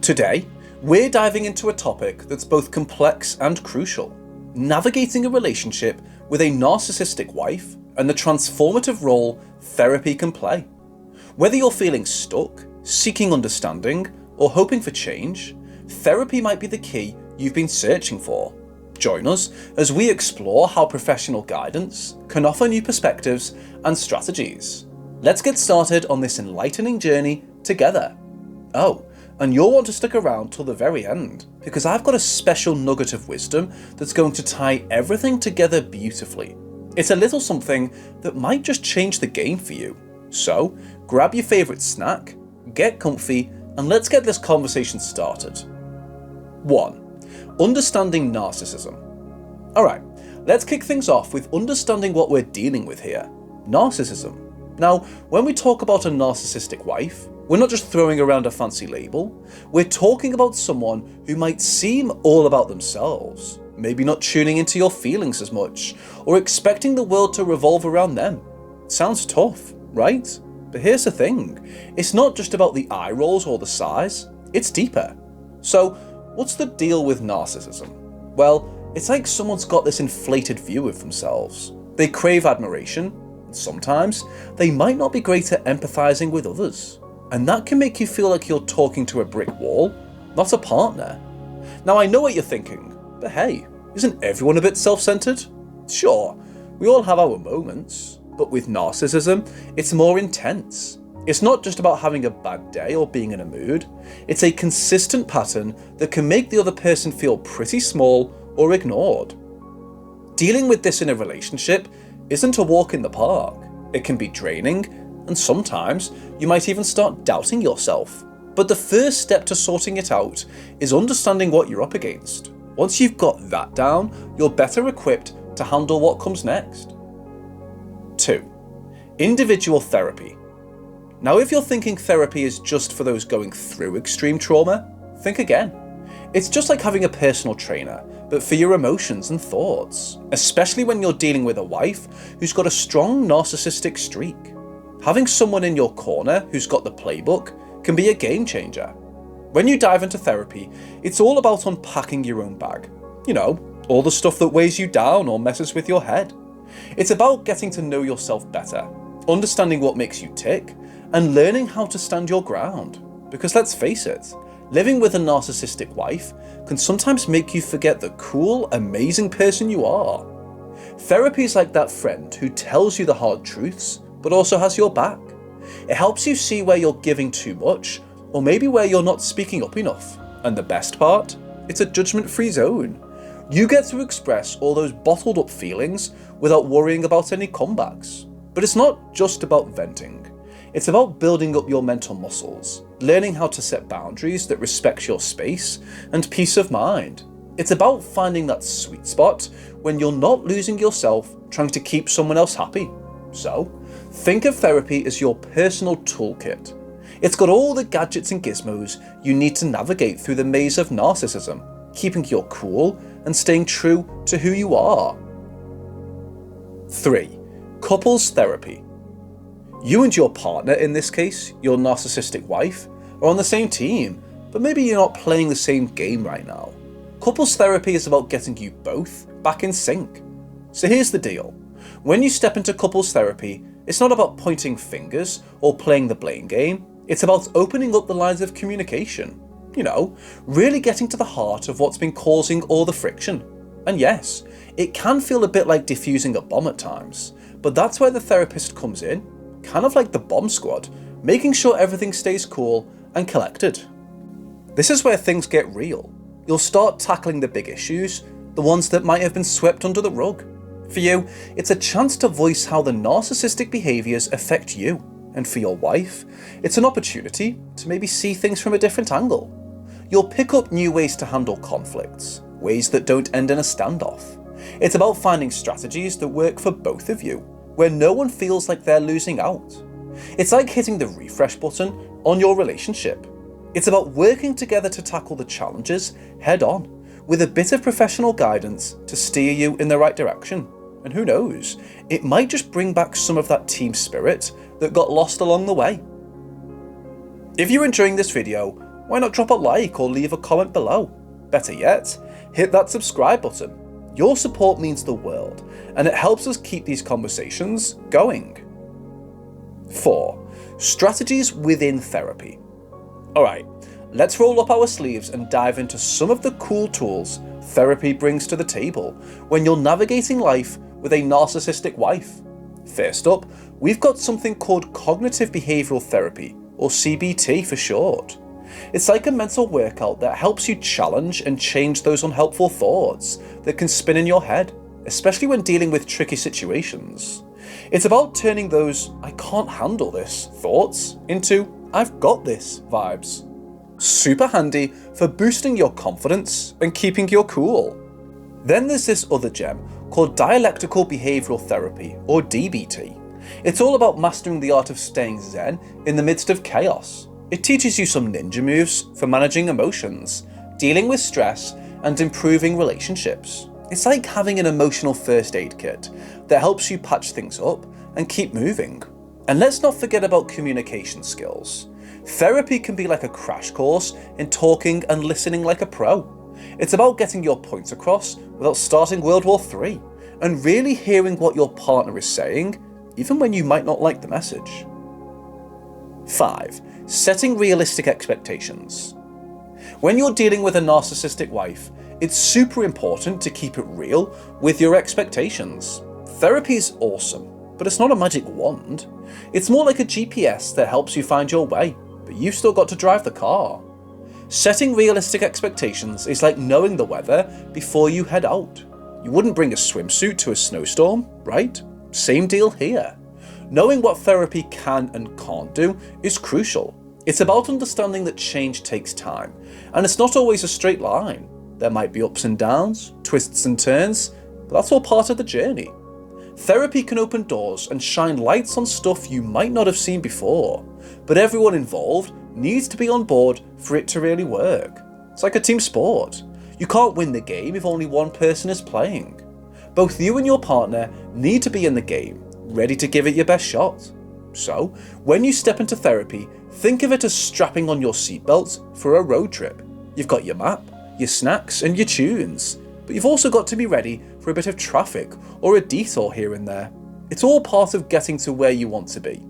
Today, we're diving into a topic that's both complex and crucial: navigating a relationship with a narcissistic wife and the transformative role therapy can play. Whether you're feeling stuck, seeking understanding, or hoping for change, therapy might be the key you've been searching for. Join us as we explore how professional guidance can offer new perspectives and strategies. Let's get started on this enlightening journey together. Oh, and you'll want to stick around till the very end, because I've got a special nugget of wisdom that's going to tie everything together beautifully. It's a little something that might just change the game for you. So, grab your favourite snack, get comfy, and let's get this conversation started. 1. Understanding narcissism. Alright, let's kick things off with understanding what we're dealing with here: narcissism. Now, when we talk about a narcissistic wife, we're not just throwing around a fancy label, we're talking about someone who might seem all about themselves, maybe not tuning into your feelings as much, or expecting the world to revolve around them. Sounds tough, right? But here's the thing, it's not just about the eye rolls or the sighs, it's deeper. So, what's the deal with narcissism? Well, it's like someone's got this inflated view of themselves. They crave admiration, and sometimes they might not be great at empathizing with others. And that can make you feel like you're talking to a brick wall, not a partner. Now, I know what you're thinking, but hey, isn't everyone a bit self-centered? Sure, we all have our moments, but with narcissism, it's more intense. It's not just about having a bad day or being in a mood, it's a consistent pattern that can make the other person feel pretty small or ignored. Dealing with this in a relationship isn't a walk in the park. It can be draining, and sometimes you might even start doubting yourself. But the first step to sorting it out is understanding what you're up against. Once you've got that down, you're better equipped to handle what comes next. 2. Individual therapy. Now, if you're thinking therapy is just for those going through extreme trauma, think again. It's just like having a personal trainer, but for your emotions and thoughts, especially when you're dealing with a wife who's got a strong narcissistic streak. Having someone in your corner who's got the playbook can be a game changer. When you dive into therapy, it's all about unpacking your own bag. You know, all the stuff that weighs you down or messes with your head. It's about getting to know yourself better, understanding what makes you tick, and learning how to stand your ground. Because let's face it, living with a narcissistic wife can sometimes make you forget the cool, amazing person you are. Therapy is like that friend who tells you the hard truths, but also has your back. It helps you see where you're giving too much, or maybe where you're not speaking up enough. And the best part? It's a judgment-free zone. You get to express all those bottled up feelings without worrying about any comebacks. But it's not just about venting. It's about building up your mental muscles, learning how to set boundaries that respect your space and peace of mind. It's about finding that sweet spot when you're not losing yourself trying to keep someone else happy. So, think of therapy as your personal toolkit. It's got all the gadgets and gizmos you need to navigate through the maze of narcissism, keeping your cool and staying true to who you are. 3. Couples therapy. You and your partner, in this case, your narcissistic wife, are on the same team, but maybe you're not playing the same game right now. Couples therapy is about getting you both back in sync. So here's the deal. When you step into couples therapy, it's not about pointing fingers or playing the blame game. It's about opening up the lines of communication. You know, really getting to the heart of what's been causing all the friction. And yes, it can feel a bit like defusing a bomb at times, but that's where the therapist comes in, kind of like the bomb squad, making sure everything stays cool and collected. This is where things get real. You'll start tackling the big issues, the ones that might have been swept under the rug. For you, it's a chance to voice how the narcissistic behaviours affect you, and for your wife, it's an opportunity to maybe see things from a different angle. You'll pick up new ways to handle conflicts, ways that don't end in a standoff. It's about finding strategies that work for both of you, where no one feels like they're losing out. It's like hitting the refresh button on your relationship. It's about working together to tackle the challenges head on, with a bit of professional guidance to steer you in the right direction. And who knows, it might just bring back some of that team spirit that got lost along the way. If you're enjoying this video, why not drop a like or leave a comment below? Better yet, hit that subscribe button. Your support means the world, and it helps us keep these conversations going. 4. Strategies within therapy. Alright, let's roll up our sleeves and dive into some of the cool tools therapy brings to the table when you're navigating life with a narcissistic wife. First up, we've got something called cognitive behavioral therapy, or CBT for short. It's like a mental workout that helps you challenge and change those unhelpful thoughts that can spin in your head, especially when dealing with tricky situations. It's about turning those "I can't handle this" thoughts into "I've got this" vibes. Super handy for boosting your confidence and keeping your cool. Then there's this other gem called dialectical behavioral therapy, or DBT. It's all about mastering the art of staying zen in the midst of chaos. It teaches you some ninja moves for managing emotions, dealing with stress, and improving relationships. It's like having an emotional first aid kit that helps you patch things up and keep moving. And let's not forget about communication skills. Therapy can be like a crash course in talking and listening like a pro. It's about getting your points across without starting World War III, and really hearing what your partner is saying, even when you might not like the message. 5. Setting realistic expectations. When you're dealing with a narcissistic wife, it's super important to keep it real with your expectations. Therapy is awesome, but it's not a magic wand. It's more like a GPS that helps you find your way, but you've still got to drive the car. Setting realistic expectations is like knowing the weather before you head out. You wouldn't bring a swimsuit to a snowstorm, right? Same deal here. Knowing what therapy can and can't do is crucial. It's about understanding that change takes time, and it's not always a straight line. There might be ups and downs, twists and turns, but that's all part of the journey. Therapy can open doors and shine lights on stuff you might not have seen before, but everyone involved needs to be on board for it to really work. It's like a team sport. You can't win the game if only one person is playing. Both you and your partner need to be in the game, ready to give it your best shot. So, when you step into therapy, think of it as strapping on your seatbelt for a road trip. You've got your map, your snacks, and your tunes, but you've also got to be ready for a bit of traffic or a detour here and there. It's all part of getting to where you want to be.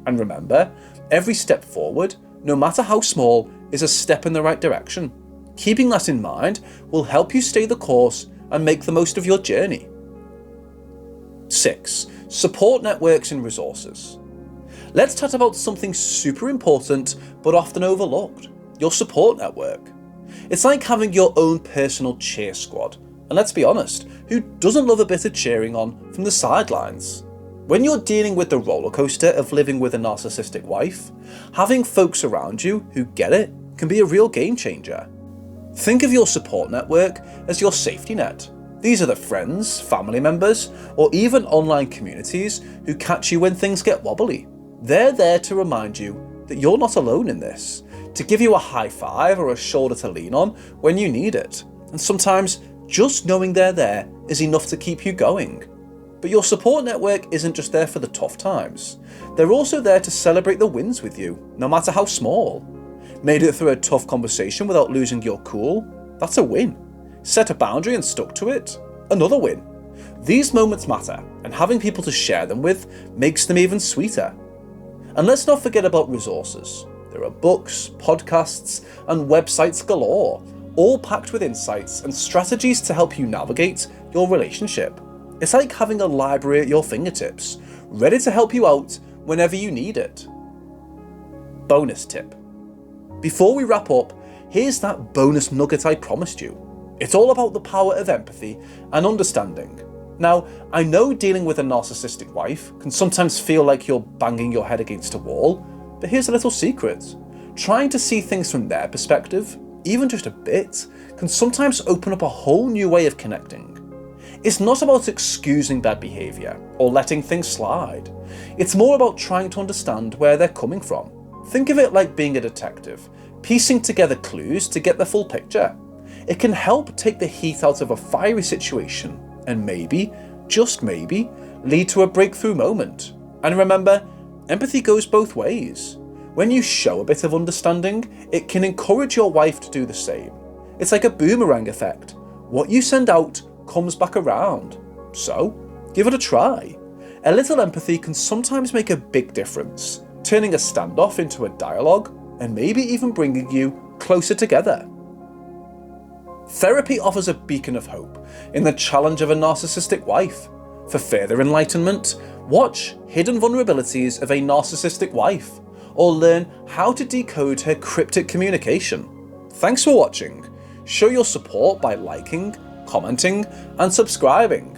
And remember, every step forward, no matter how small, is a step in the right direction. Keeping that in mind will help you stay the course and make the most of your journey. 6. Support networks and resources. Let's chat about something super important but often overlooked: your support network. It's like having your own personal cheer squad, and let's be honest, who doesn't love a bit of cheering on from the sidelines? When you're dealing with the roller coaster of living with a narcissistic wife, having folks around you who get it can be a real game changer. Think of your support network as your safety net. These are the friends, family members, or even online communities who catch you when things get wobbly. They're there to remind you that you're not alone in this, to give you a high five or a shoulder to lean on when you need it. And sometimes just knowing they're there is enough to keep you going. But your support network isn't just there for the tough times. They're also there to celebrate the wins with you, no matter how small. Made it through a tough conversation without losing your cool? That's a win. Set a boundary and stuck to it? Another win. These moments matter, and having people to share them with makes them even sweeter. And let's not forget about resources. There are books, podcasts, and websites galore, all packed with insights and strategies to help you navigate your relationship. It's like having a library at your fingertips, ready to help you out whenever you need it. Bonus tip. Before we wrap up, here's that bonus nugget I promised you. It's all about the power of empathy and understanding. Now, I know dealing with a narcissistic wife can sometimes feel like you're banging your head against a wall, but here's a little secret. Trying to see things from their perspective, even just a bit, can sometimes open up a whole new way of connecting. It's not about excusing bad behaviour or letting things slide. It's more about trying to understand where they're coming from. Think of it like being a detective, piecing together clues to get the full picture. It can help take the heat out of a fiery situation and maybe, just maybe, lead to a breakthrough moment. And remember, empathy goes both ways. When you show a bit of understanding, it can encourage your wife to do the same. It's like a boomerang effect. What you send out comes back around. So, give it a try. A little empathy can sometimes make a big difference, turning a standoff into a dialogue and maybe even bringing you closer together. Therapy offers a beacon of hope in the challenge of a narcissistic wife. For further enlightenment, watch Hidden Vulnerabilities of a Narcissistic Wife, or learn how to decode her cryptic communication. Thanks for watching. Show your support by liking, commenting, and subscribing.